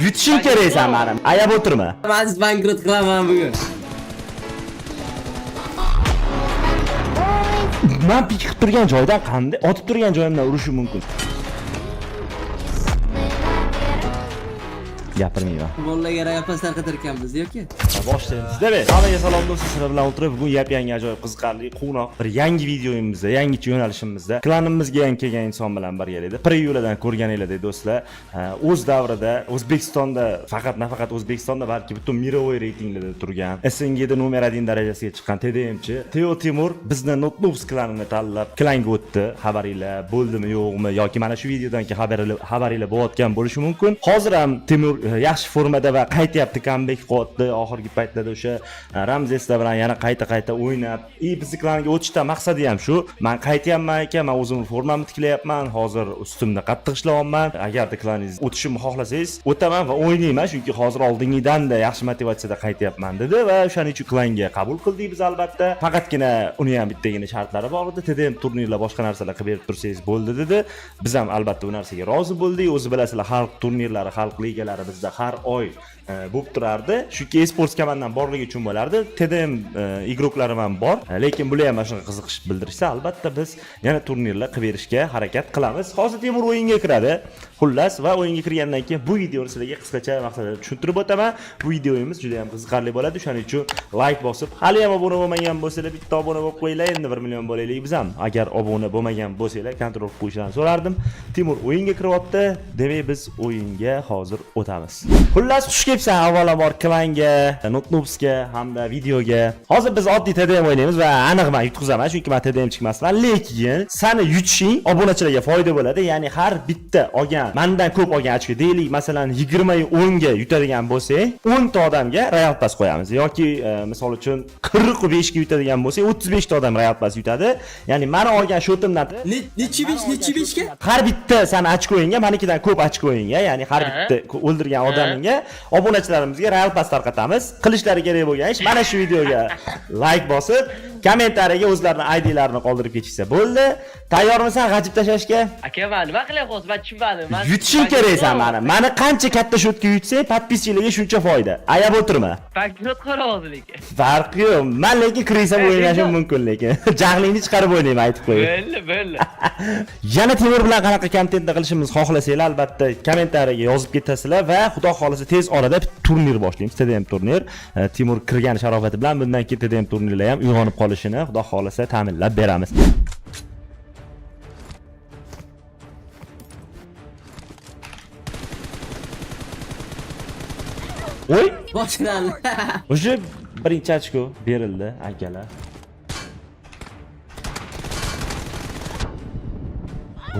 Yutishing kerak sen meni. Ayab o'tirma. Men siz bankrot qilaman bugun. Men pik qilib turgan joydan qanday otib turgan joyimdan urishim mumkin? Gapirmayman. Bolalarga rayapaz tarqatarkanmiz yoki? Boshlaymiz. Demak, hammaga salom do'stlar, sizlar bilan o'tirib, bugun yap-yangi ajoyib qiziqarli, quvnoq bir yangi videoyimizda, yangicha yo'nalishimizda klanimizga yangi kelgan inson bilan birgalikda preyuladan ko'rganinglardek do'stlar, o'z davrida O'zbekistonda nafaqat O'zbekistonda, balki butun mirovoy reytinglarda turgan, SNGda nomer 1 darajasiga chiqqan TDMchi Teo Timur bizni Notnubs klanini tanlab klanga o'tdi. Xabaringlar bo'ldimi, yo'qmi yoki mana shu videodan keyin xabaringlar bo'layotgan bo'lishi mumkin. Hozir ham Timur yaxshi formada va qaytyapti, comeback qilyapti. Oxirgi paytlarda o'sha Ramzeslar bilan yana qayta o'ynab, bizni klanga o'tishdan maqsadi ham shu. Men qaytyapman ekan, men o'zimni formamni tiklayapman. Hozir ustimda qattiq ishlayapman. Agarda klaningiz o'tishimni xohlasangiz, o'taman va o'ynayman, chunki hozir oldingidanda yaxshi motivatsiyada qaytyapman dedi va o'shaning uchun klanga qabul qildik biz albatta. Faqatgina uni ham bittagina shartlari bor edi. TDM turnirlar, boshqa narsalar qilib berib tursangiz bo'ldi dedi. Biz ham albatta bu narsaga rozi bo'ldik. O'zi bilasizlar, xalq turnirlari, xalq ligalari bizda har oy bo'lib turardi. Chunki e-sport komandan borligi uchun bo'lardi. TDM igroklarim ham bor, lekin bular ham shunga qiziqish bildirishsa, albatta biz yana turnirlar qilib berishga harakat qilamiz. Hozir Timur o'yinga kiradi. Xullas, va o'yinga kirgandan keyin bu videoni sizlarga qisqacha maqsadda tushuntirib o'taman. Bu videoyimiz juda ham qiziqarli bo'ladi. Shuning uchun like bosib, hali ham obuna bo'lmagan bo'lsangiz, bitta obuna bo'lib qo'yinglar. Endi 1 million bo'laylik biz ham. Agar obuna bo'lmagan bo'lsangiz, kontrol qilib qo'yishlarni so'rardim. Timur o'yinga kiryapti. Demak, biz o'yinga hozir o'tamiz. Xullas, xush kelibsan avvalambor klanga, Notnubsga hamda videoga. Hozir biz oddiy TDM o'ynaymiz va aniq men yutqizaman, chunki men TDM chiqmasman. Lekin seni yutishing obunachilarga foyda bo'ladi. Ya'ni har bitta olgan, mendan ko'p olgan ochko deylik, masalan 20 ga yutadigan bo'lsang, 10 ta odamga Royal Pass qo'yamiz. Yoki misol uchun 45 ga yutadigan bo'lsang, 35 ta odam Royal Pass yutadi. Ya'ni meni olgan shotimdan nechi 5 ga? Har bitta seni ochko'yingga, menikidan ko'p ochko'yingga, ya'ni har bitta o'ldirgan odamingga obunachilarimizga Royal Pass tarqatamiz. Qilishlari kerak bo'lgan ish mana shu videoga like bosib, kommentariyaga o'zlarining IDlarini qoldirib ketishsa bo'ldi. Tayyormisan g'ajib tashlashga? Aka, men nima qilyapsiz? Men tushunmadim. Yutishing kerak sen meni. Meni qancha katta shotga yutsang, podpischilarga shuncha foyda. Ayab o'tirma. Bankrot qilasiz lekin. Farqi yo'q. Men lekin krisam o'ynashim mumkin lekin. Jahlingni chiqarib o'ynayman, aytib qo'ying. Bo'ldi. Yana Timur bilan qanaqa kontentni qilishimizni xohlasanglar, albatta kommentariyaga yozib ketasizlar va xudo xolasa tez orada turnir boshlaymiz. TDM turnir. Timur kirgan sharofati bilan bundan keyin TDM turnirlar ham uyg'onib qolishini xudo xolasa ta'minlab beramiz. Oy, Boshlandi. o'sha birinchi ochko berildi, akalar.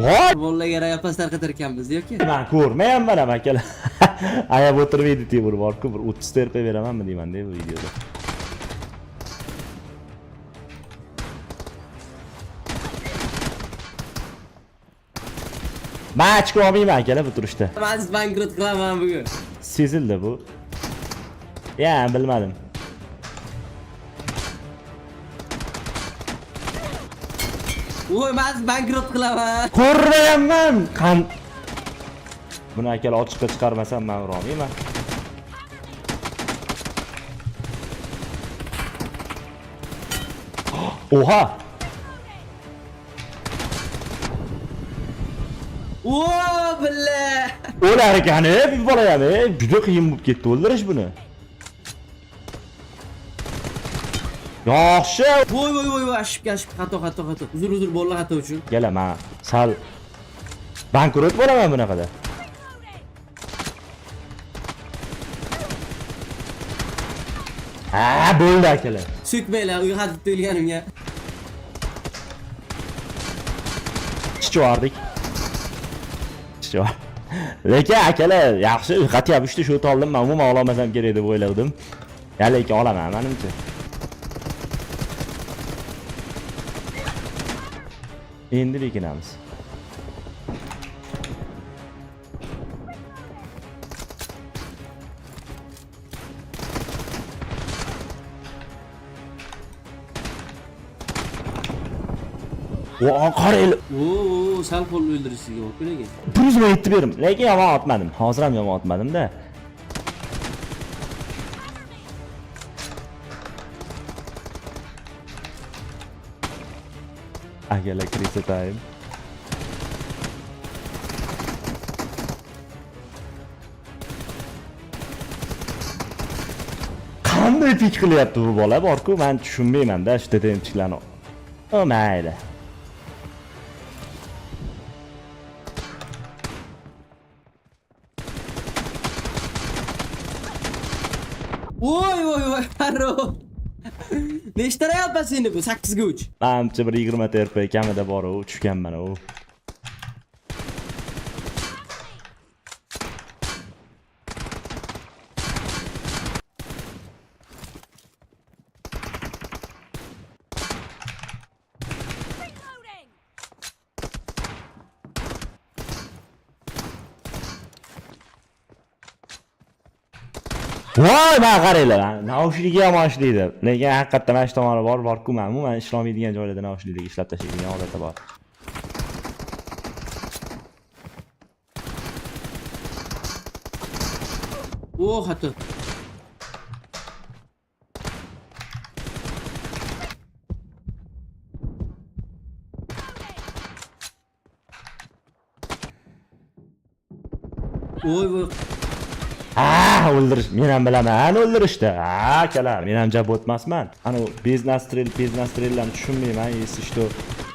Voy! Bolalarga rayapaz tarqatarkanmiz yoki? Men ko'rmayapman ham akalar. Ayab o'tirmaydi Timur bor-ku, bir 30 ta RP beramanmi deyman-da bu videoda. Men ochko olmayman akalar bu turishda. Men siz bankrot qilaman bugun. Sezildi bu. Ya, bilmadim. Voy, men siz bankrot qilaman. Ko'rmayapman. Buni akalar ochiqqa chiqarmasam men urolmayman. Oha! O, billa. O'lar ekan, bu bolayami? Juda qiyin bo'lib ketdi o'ldirish buni. Yaxshi. Voy, ashib, xato. Uzr, bolalar xato uchun. Kela, men sal bankrot bo'laman bunaqada. Ha, bo'ldi akalar. So'kmanglar, uyg'otib to'yganimga. Chichvardik. Lekin akalar, yaxshi uyg'otyapti, shu oldim. Men umuman olmasam kerak deb o'yladim. Ya lekin olaman menimcha. Endi bekinamiz. O qarayl. Oo, sal qo'l o'ldirishga bor lekin. Prizma yetib berim. Lekin yomon otmadim. Hozir ham yomon otmadim-da. Akalar kiritayim. Qanday pik qilyapti bu bola? Bor-ku, men tushunmayman-da shu TTM'chilarni. O mayli. Voy, Farro. Nechta yapasiz endi bu 8 ga 3? Menimcha bir 20 TRP kamida bor u, tushganman u. Voy, men qaranglar, naushniga ham ishlaydi. Lekin haqiqatdan mana shu tomoni bor-ku, men umuman ishlamaydigan joylarda naushnikdagi ishlab tashlaydigan odati bor. O, xato. Voy. O'ldirish, men ham bilaman, o'ldirishdi. Akalar, men ham jab o'tmasman. Ana beznastrellarni tushunmayman, esi что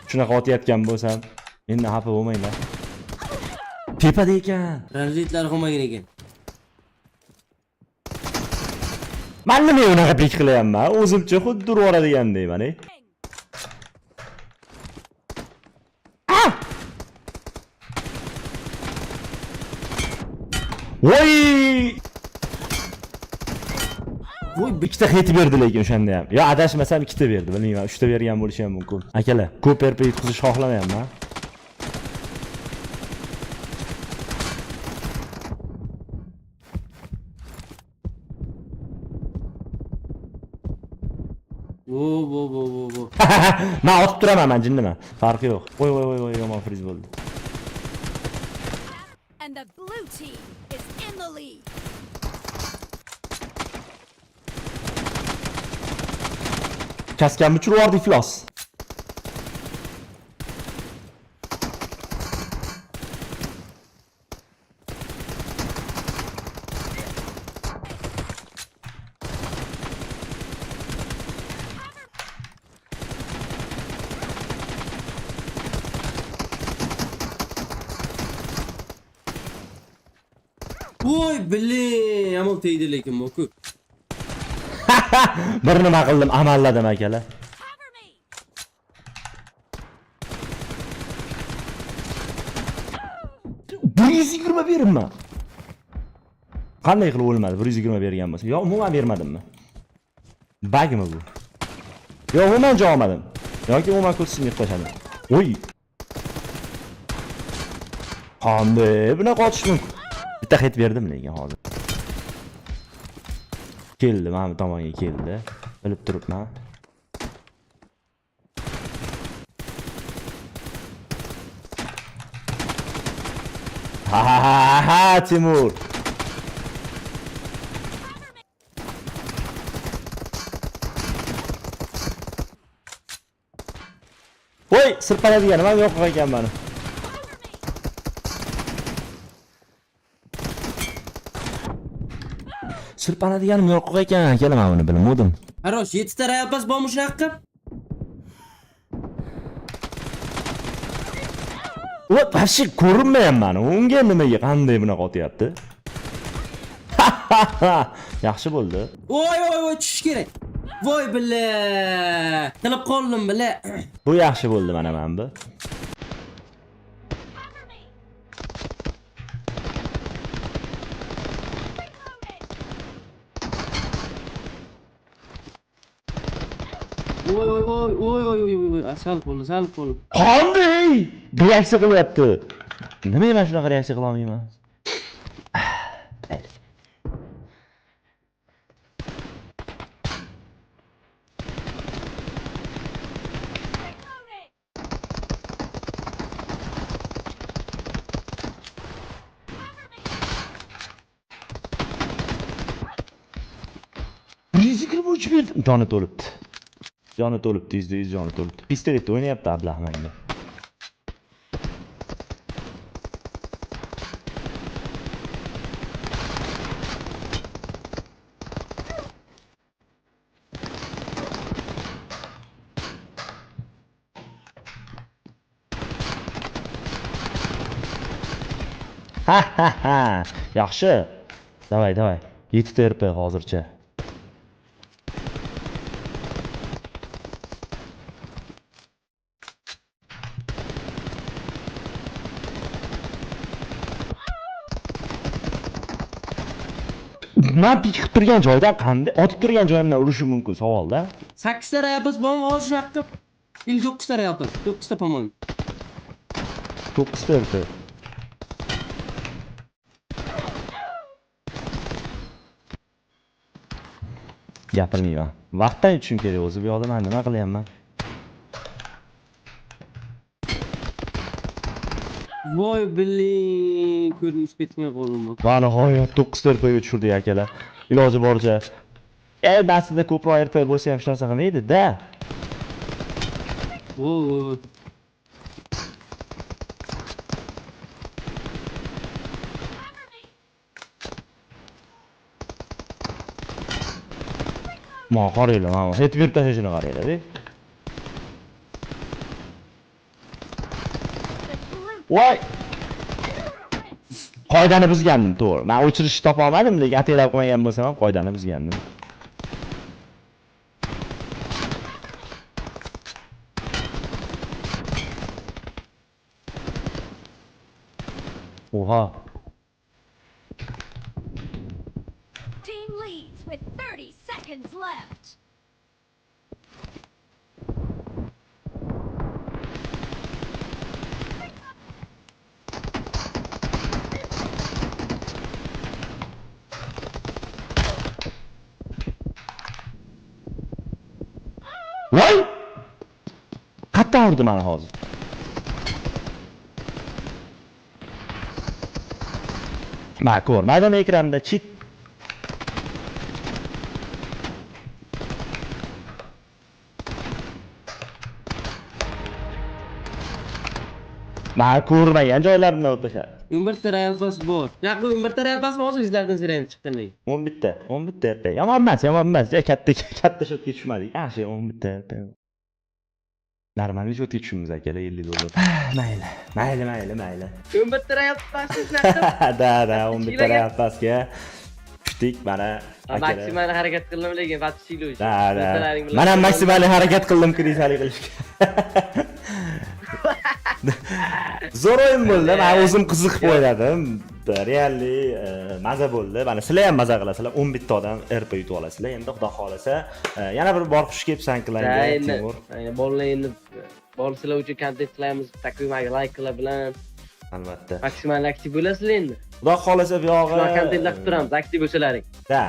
shunaqa otayotgan bo'lsam, endi xafa bo'lmanglar. Tepada ekan. Ranjitlar qilmagan ekan. Men nima unaqa pik qilyapman? O'zimcha xuddi urvoradigan-deyman, ey. Voy! Voy, ikkita hit berdi lekin o'shanda ham. Yo, adashmasam ikkita berdi, bilmayman, 3 ta bergan bo'lishi ham mumkin. Akalar, ko'p RP yutqizish xohlamayapman. Vo. Men otib turaman, men jinniman. Farqi yo'q. Voy, yomon friz bo'ldi. And the blue team is in the lead. Kaskamni uchirib yubordi iflos. Voy, bilin, amol tegdi lekin moku. Bir nima qildim, amalladim akalar. Cover me. 120 berimman. Qanday qilib o'lmadi? 120 bergan bo'lsa, yo umuman bermadimmi? Bagmi bu? Yo umuman javob olmadim. Yoki umuman ko'rsatib yiqtashadim. Oy. Qanday bunaqa otish mumkin? Bitta hit berdim lekin hozir. Keldi, mana bu tomonga keldi. Bilib turibman. Ha, Timur. Voy, sirpanadiganim ham yo'q ekan meni. Sirpanadiganim yo'q ekan, kelaman buni bilmadim. Harosh, 7 ta rayopas bormi shunaqa qilib? Voy, bashi ko'rinmayapman. Unga nimaga qanday bunaqa otyapti? Yaxshi bo'ldi. Voy, tushish kerak. Voy billa. Qilib qoldim billa. Bu yaxshi bo'ldi mana bu. Voy, sal qo'l. Qanday? Reaksiya qilyapti. Nimaga men shunaqa reaksiya qila olmayman? kirib o'chib berdi. Joni to'libdi. Joni to'libdi, %100 joni to'libdi. Pistoletda o'ynayapti Ablahmanga. Ha. Yaxshi. Davay. 7 ta RP hozircha. Men pik qilib turgan joydan qanday otib turgan joyimdan urishim mumkin savolda. 8 ta rayapmiz, bo'lmi? Hozir shunaqa. 9 ta rayapmiz. 9 ta pomon. 9 ta RP. Gapirmayman. Vaqtdan yutishim kerak o'zi. Bu yoqda men nima qilyapman? Voy billing, ko'rinish ketmay qoldim. Va nihoyat 9 ta RPga tushirdik akalar. Iloji boricha. Aslida ko'proq RP bo'lsa ham hech narsa qilmaydi-da. Voy. Ma qaranglar, mana yetib yurib tashlashini qaranglar-da. Voy! Qoidani buzgandim, to'g'ri. Men o'chirishni topa olmadim, lekin ataylab qo'ygan bo'lsam ham qoidani buzgandim. Oha. Team leads with 30 seconds left. Voy! Qayerdan urdi meni hozir? Men ko'rmadim ekranda chit. Men ko'rmagan joylarimdan o'tishadi. 11 ta rayapmiz bor. Yaqin 11 ta rayapmiz hozir izlardan sirayim chiqdi. 11 ta RP. Yomon emas. Katta shotga tushmadik. Yaxshi 11 ta RP. Normalniy shotga tushimiz akalar $50. Mayli. 11 ta rayapmiz shunaqa. Da, 11 ta RP'ga tushdik mana akalar. Maksimal harakat qildim lekin vatsilo uchun. Da. Men ham maksimal harakat qildim krisalik qilishga. Zo'r o'yin bo'ldi. Men o'zim qiziqib o'ynadim. Realli maza bo'ldi. Mana sizlar ham maza qilasizlar. 11 ta odam RP yutib olasizlar. Endi xudo xolasa yana bir bor xush kelibsan klanga Timur. Ayni bolalar endi sizlar uchun kontent qilamiz. Taqvimga like qila bilan. Albatta. Maksimal aktiv bo'lasizlar endi. Xudo xolasa bu yog'i. Shunaqa kontentlar qilib turamiz, aktiv bo'lsalaring. Da,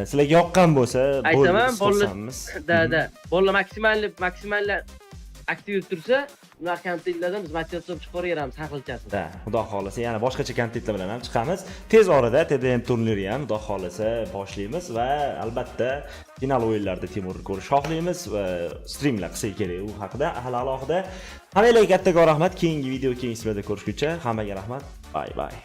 sizlarga yoqqan bo'lsa, aytaman, bolalar. Da. Bolalar maksimal aktiv tursa, unaqa kontentlardan biz material chiqaraveramiz har xilchasini. Da, xudo xolasa yana boshqacha kontentlar bilan ham chiqamiz. Tez orada TDM turniri ham xudo xolasa boshlaymiz va albatta final o'yinlarda Timurni ko'rish xohlaymiz va streamlar qilsa kerak u haqida hali alohida. Hammalarga katta rahmat. Keyingi video keyingi videoda ko'rishguncha hammaga rahmat. Bye.